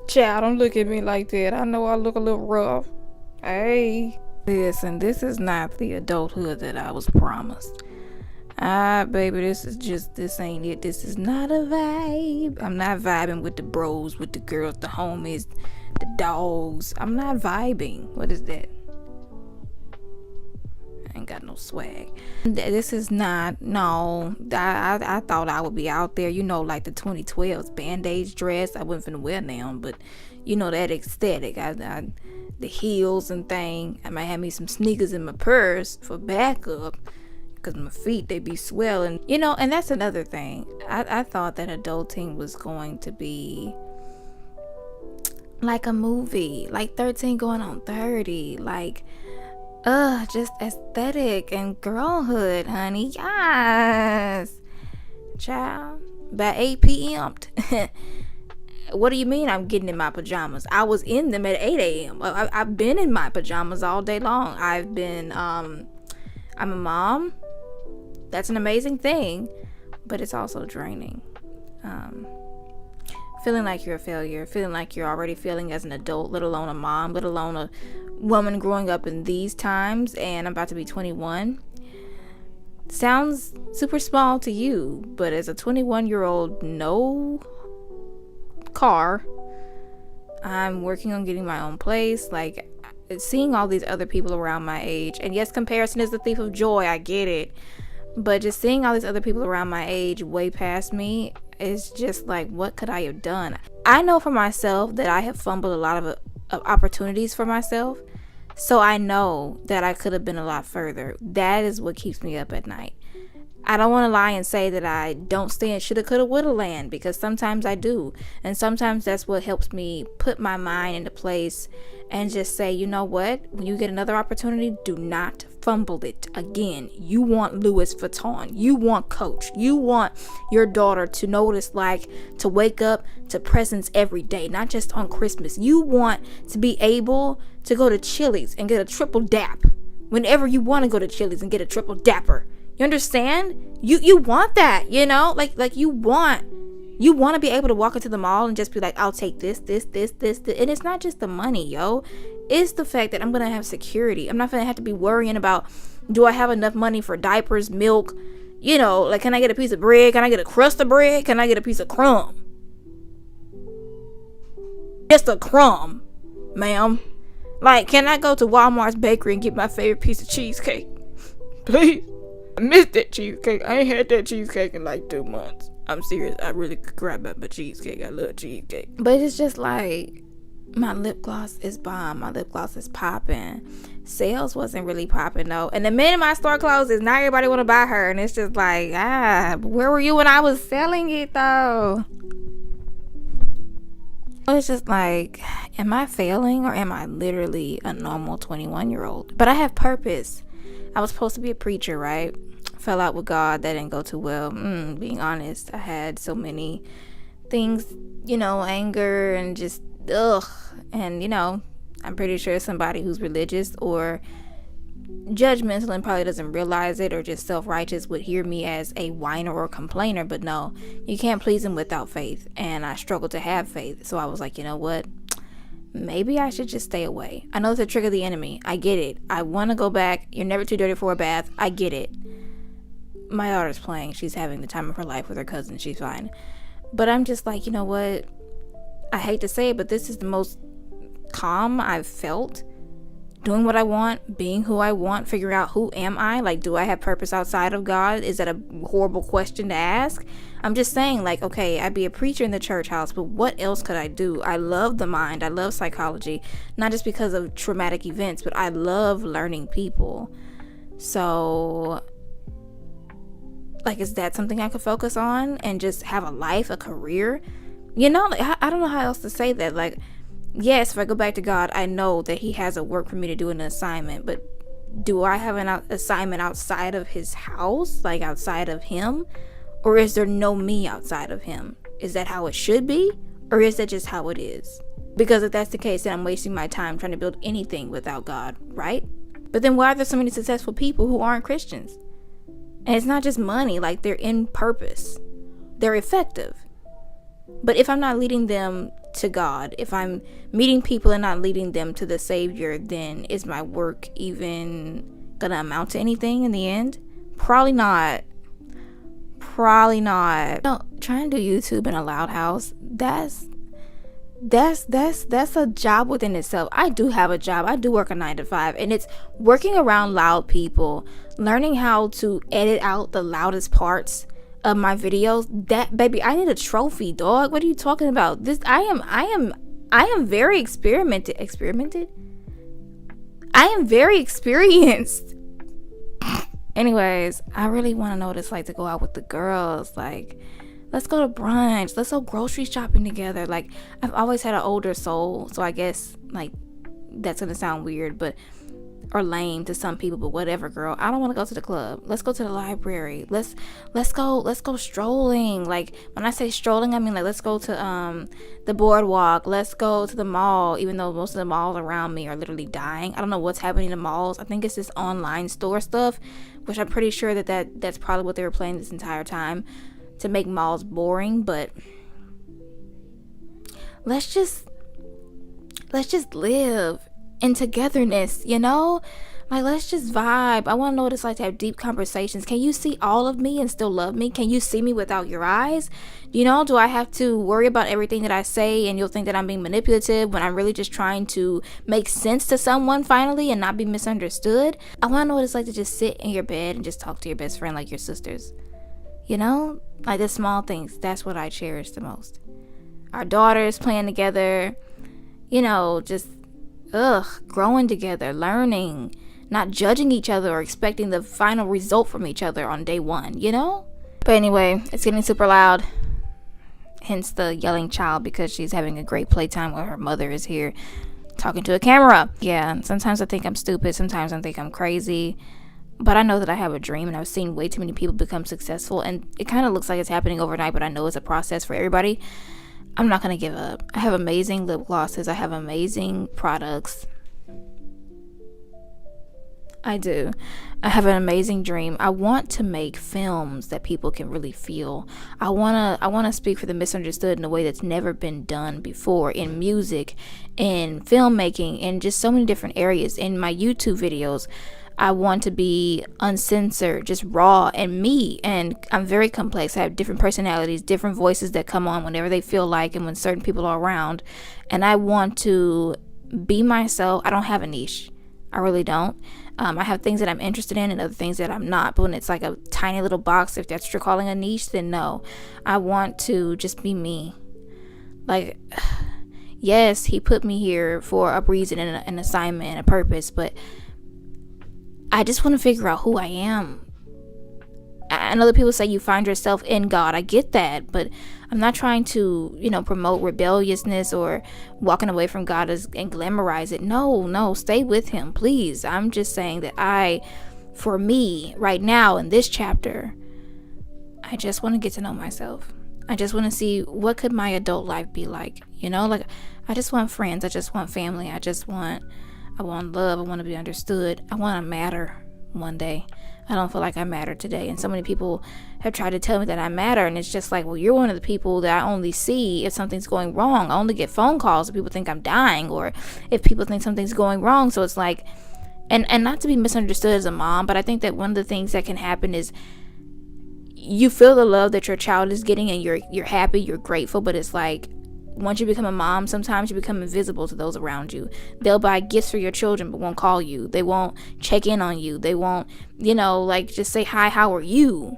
Child, don't look at me like that. I know I look a little rough. Hey. Listen, this is not the adulthood that I was promised. Baby, this ain't it. This is not a vibe. I'm not vibing with the bros, with the girls, the homies, the dogs. I'm not vibing. What is that? I ain't got no swag. This is not, no. I thought I would be out there, like the 2012's band-aid dress. I wasn't finna wear now, but that aesthetic. The heels and thing. I might have me some sneakers in my purse for backup, because my feet, they be swelling. And that's another thing. I thought that adulting was going to be like a movie, like 13 going on 30, like just aesthetic and girlhood, honey. Yes, child. By 8 p.m. What do you mean I'm getting in my pajamas? I was in them at 8 a.m. I've been in my pajamas all day long. I'm a mom. That's an amazing thing, but it's also draining. Feeling like you're a failure, feeling like you're already feeling as an adult, let alone a mom, let alone a woman growing up in these times, and I'm about to be 21. Sounds super small to you, but as a 21-year-old, no car, I'm working on getting my own place, like seeing all these other people around my age, and yes, comparison is the thief of joy, I get it, but just seeing all these other people around my age way past me is just like, what could I have done? I know for myself that I have fumbled a lot of opportunities for myself, so I know that I could have been a lot further. That is what keeps me up at night. I don't want to lie and say that I don't stay in shoulda, coulda, woulda land, because sometimes I do. And sometimes that's what helps me put my mind into place and just say, you know what? When you get another opportunity, do not fumble it again. You want Louis Vuitton. You want Coach. You want your daughter to know what it's like to wake up to presents every day, not just on Christmas. You want to be able to go to Chili's and get a triple dap whenever you want to go to Chili's and get a triple dapper. You understand? You want that, like you want to be able to walk into the mall and just be like, I'll take this. And it's not just the money, yo. It's the fact that I'm going to have security. I'm not going to have to be worrying about, do I have enough money for diapers, milk? Like, can I get a piece of bread? Can I get a crust of bread? Can I get a piece of crumb? Just a crumb, ma'am. Like, can I go to Walmart's bakery and get my favorite piece of cheesecake? Please. I missed that cheesecake. I ain't had that cheesecake in like 2 months. I'm serious. I really could grab up a cheesecake. I love cheesecake. But it's just like, my lip gloss is bomb. My lip gloss is popping. Sales wasn't really popping though. And the minute my store closes, now everybody want to buy her. And it's just like, where were you when I was selling it though? It's just like, am I failing or am I literally a normal 21-year-old? But I have purpose. I was supposed to be a preacher, right? Fell out with God. That didn't go too well. Being honest, I had so many things, anger and just, and, I'm pretty sure somebody who's religious or judgmental and probably doesn't realize it or just self-righteous would hear me as a whiner or complainer. But no, you can't please him without faith. And I struggled to have faith. So I was like, you know what? Maybe I should just stay away. I know it's a trick of the enemy. I get it. I want to go back. You're never too dirty for a bath. I get it. My daughter's playing. She's having the time of her life with her cousin. She's fine. But I'm just like, you know what? I hate to say it, but this is the most calm I've felt. Doing what I want, being who I want, figuring out who am I? Like, do I have purpose outside of God? Is that a horrible question to ask? I'm just saying, like, okay, I'd be a preacher in the church house, but what else could I do? I love the mind. I love psychology, not just because of traumatic events, but I love learning people. So, like, is that something I could focus on and just have a life, a career? Like, I don't know how else to say that. Like, yes, if I go back to God, I know that he has a work for me to do, an assignment, but do I have an assignment outside of his house, like outside of him? Or is there no me outside of him? Is that how it should be? Or is that just how it is? Because if that's the case, then I'm wasting my time trying to build anything without God, right? But then why are there so many successful people who aren't Christians? And it's not just money, like they're in purpose. They're effective. But if I'm not leading them to God, if I'm meeting people and not leading them to the Savior, then is my work even gonna amount to anything in the end? Probably not. Probably not. No, trying to do YouTube in a loud house, that's a job within itself. I do have a job. I do work a 9 to 5, and it's working around loud people, learning how to edit out the loudest parts of my videos. That, baby, I need a trophy, dog. What are you talking about? This I am very experimented. I am very experienced. Anyways, I really want to know what it's like to go out with the girls. Like, let's go to brunch. Let's go grocery shopping together. Like, I've always had an older soul, so I guess, like, that's gonna sound weird, or lame to some people, but whatever, girl. I don't want to go to the club. Let's go to the library. Let's go strolling. Like, when I say strolling, I mean, like, let's go to the boardwalk. Let's go to the mall, even though most of the malls around me are literally dying. I don't know what's happening in malls. I think it's this online store stuff, which I'm pretty sure that's probably what they were playing this entire time to make malls boring. But let's just live in togetherness, you know? Like, let's just vibe. I want to know what it's like to have deep conversations. Can you see all of me and still love me? Can you see me without your eyes? You know, do I have to worry about everything that I say and you'll think that I'm being manipulative when I'm really just trying to make sense to someone finally and not be misunderstood? I want to know what it's like to just sit in your bed and just talk to your best friend like your sisters. You know? Like, the small things. That's what I cherish the most. Our daughters playing together. You know, just growing together, learning, not judging each other or expecting the final result from each other on day one, you know? But anyway, it's getting super loud, hence the yelling child, because she's having a great playtime while her mother is here talking to a camera. Yeah, sometimes I think I'm stupid, sometimes I think I'm crazy, but I know that I have a dream, and I've seen way too many people become successful, and it kind of looks like it's happening overnight, but I know it's a process for everybody. I'm not going to give up. I have amazing lip glosses. I have amazing products. I do. I have an amazing dream. I want to make films that people can really feel. I want to speak for the misunderstood in a way that's never been done before, in music, in filmmaking, in just so many different areas. In my YouTube videos, I want to be uncensored, just raw and me. And I'm very complex. I have different personalities, different voices that come on whenever they feel like and when certain people are around. And I want to be myself. I don't have a niche. I really don't. I have things that I'm interested in and other things that I'm not. But when it's like a tiny little box, if that's what you're calling a niche, then no. I want to just be me. Like, yes, he put me here for a reason and an assignment and a purpose, but I just want to figure out who I am. And other people say you find yourself in God. I get that, but I'm not trying to, promote rebelliousness or walking away from God and glamorize it. No, stay with him, please. I'm just saying that for me, right now in this chapter, I just want to get to know myself. I just want to see what could my adult life be like. Like, I just want friends. I just want family. I want love. I want to be understood. I want to matter one day. I don't feel like I matter today. And so many people have tried to tell me that I matter. And it's just like, well, you're one of the people that I only see if something's going wrong. I only get phone calls if people think I'm dying or if people think something's going wrong. So it's like, and not to be misunderstood as a mom, but I think that one of the things that can happen is you feel the love that your child is getting and you're happy, you're grateful. But it's like, once you become a mom, sometimes you become invisible to those around you. They'll buy gifts for your children but won't call you. They won't check in on you. They won't, just say, hi, how are you?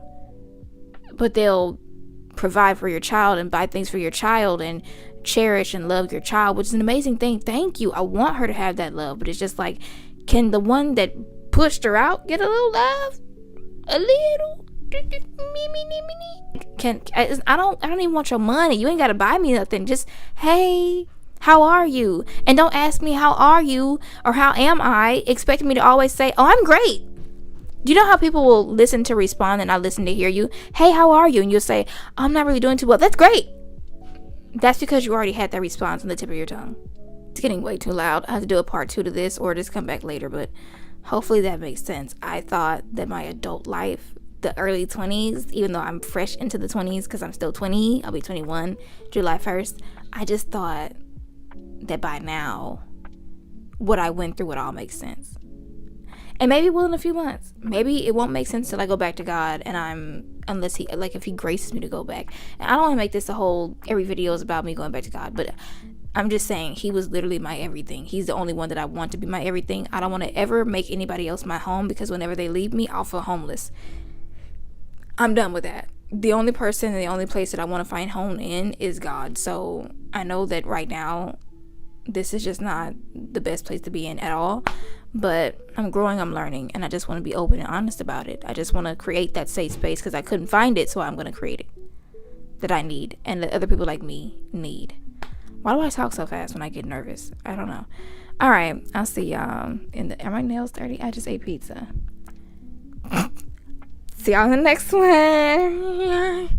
But they'll provide for your child and buy things for your child and cherish and love your child, which is an amazing thing. Thank you. I want her to have that love. But it's just like, can the one that pushed her out get a little love? A little? I don't even want your money. You ain't gotta buy me nothing. Just, hey, how are you? And don't ask me how are you or how am I, expecting me to always say, oh, I'm great. Do you know how people will listen to respond and not listen to hear you? Hey, how are you? And you'll say, I'm not really doing too well. That's great. That's because you already had that response on the tip of your tongue. It's getting way too loud. I have to do a part 2 to this or just come back later, but hopefully that makes sense. I thought that my adult life the early 20s, even though I'm fresh into the 20s because I'm still 20. I'll be 21 July 1st. I just thought that by now what I went through would all make sense. And maybe it will in a few months. Maybe it won't make sense till I go back to God, and unless he, like, if he graces me to go back. And I don't want to make this a whole, every video is about me going back to God, but I'm just saying, he was literally my everything. He's the only one that I want to be my everything. I don't want to ever make anybody else my home, because whenever they leave me, I'll feel homeless. I'm done with that. The only person and the only place that I want to find home in is God. So I know that right now, this is just not the best place to be in at all. But I'm growing, I'm learning, and I just want to be open and honest about it. I just want to create that safe space because I couldn't find it, so I'm going to create it. That I need, and that other people like me need. Why do I talk so fast when I get nervous? I don't know. All right, I'll see y'all are my nails dirty? I just ate pizza. See y'all in the next one.